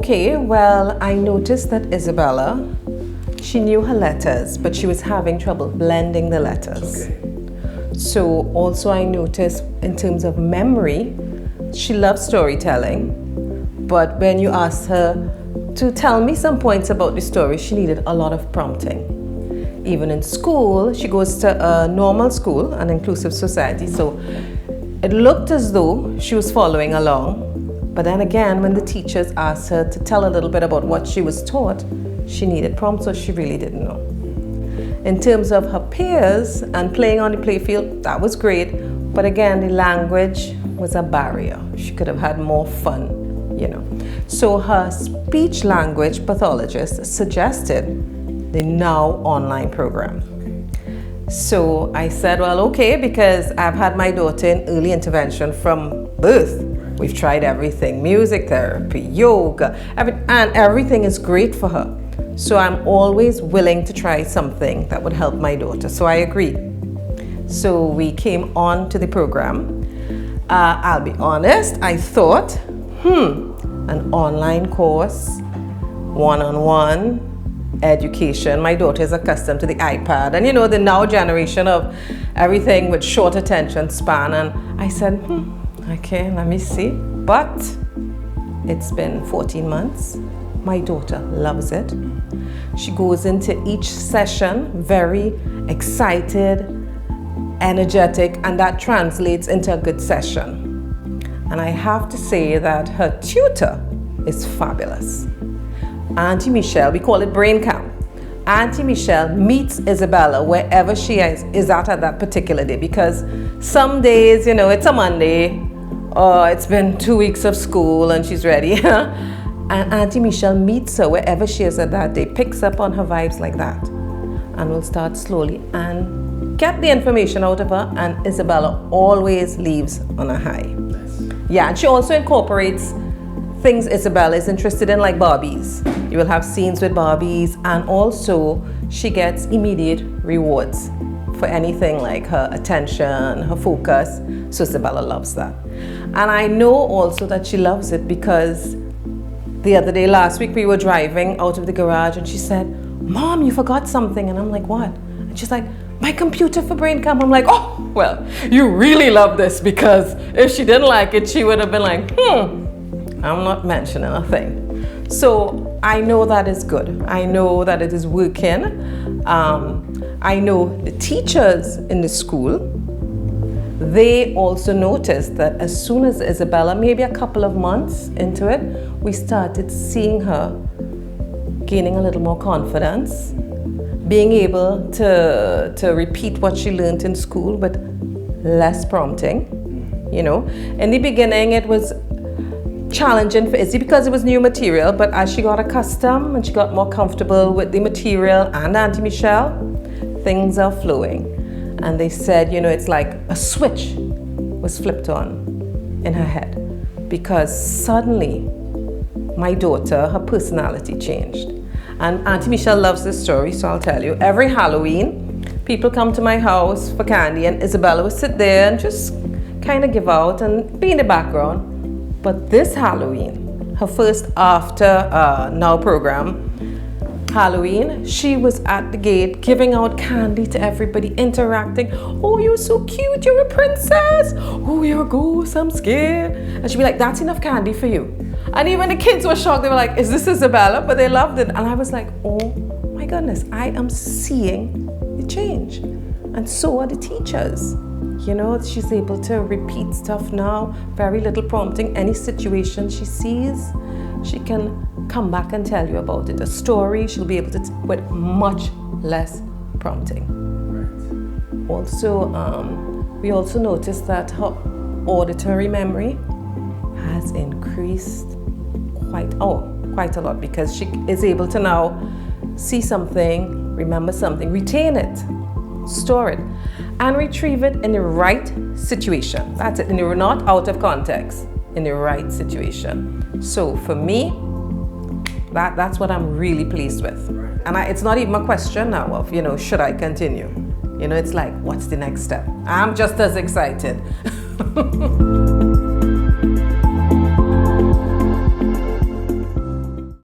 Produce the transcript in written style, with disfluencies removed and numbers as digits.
Okay, well, I noticed that Isabella, she knew her letters, but she was having trouble blending the letters. Okay. So also I noticed in terms of memory, she loves storytelling, but when you asked her to tell me some points about the story, she needed a lot of prompting. Even in school, she goes to a normal school, an inclusive society, so it looked as though she was following along. But then again, when the teachers asked her to tell a little bit about what she was taught, she needed prompts, so she really didn't know. In terms of her peers and playing on the playfield, that was great. But again, the language was a barrier. She could have had more fun, you know. So her speech language pathologist suggested the Now online program. So I said, well, okay, because I've had my daughter in early intervention from birth. We've tried everything, music therapy, yoga, and everything is great for her. So I'm always willing to try something that would help my daughter. So I agreed. So we came on to the program. I'll be honest, I thought, an online course, one-on-one education. My daughter is accustomed to the iPad and you know the now generation of everything with short attention span. And I said, okay, let me see. But it's been 14 months. My daughter loves it. She goes into each session very excited, energetic, and that translates into a good session. And I have to say that her tutor is fabulous. Auntie Michelle, we call it brain camp. Auntie Michelle meets Isabella wherever she is at that particular day, because some days, you know, it's a Monday, or it's been 2 weeks of school and she's ready. And Auntie Michelle meets her wherever she is at that day, picks up on her vibes like that, and will start slowly and get the information out of her, and Isabella always leaves on a high. Yeah, and she also incorporates things Isabella is interested in, like Barbies. You will have scenes with Barbies, and also she gets immediate rewards for anything like her attention, her focus. So Isabella loves that. And I know also that she loves it because the other day, last week, we were driving out of the garage and she said, Mom, you forgot something. And I'm like, what? And she's like, my computer for brain camp. I'm like, oh, well, you really love this, because if she didn't like it, she would have been like, I'm not mentioning a thing. So I know that is good. I know that it is working. I know the teachers in the school, they also noticed that as soon as Isabella, maybe a couple of months into it, we started seeing her gaining a little more confidence, being able to repeat what she learned in school, but less prompting. You know, in the beginning it was challenging for Izzy because it was new material, but as she got accustomed and she got more comfortable with the material and Auntie Michelle, things are flowing. And they said, you know, it's like a switch was flipped on in her head, because suddenly my daughter, her personality changed. And Auntie Michelle loves this story, so I'll tell you. Every Halloween, people come to my house for candy, and Isabella would sit there and just kind of give out and be in the background. But this Halloween, her first after Now program, Halloween, she was at the gate giving out candy to everybody, interacting. Oh, you're so cute, you're a princess. Oh, you're a ghost, I'm scared. And she'd be like, that's enough candy for you. And even the kids were shocked. They were like, is this Isabella? But they loved it. And I was like, oh my goodness, I am seeing the change. And so are the teachers. You know, she's able to repeat stuff now, very little prompting. Any situation she sees, she can come back and tell you about it. A story, she'll be able to, with much less prompting. Right. Also, we also noticed that her auditory memory has increased quite a lot, because she is able to now see something, remember something, retain it, store it, and retrieve it in the right situation. That's it, and you're not out of context, in the right situation. So for me, that's what I'm really pleased with. And it's not even a question now of, you know, should I continue? You know, it's like, what's the next step? I'm just as excited.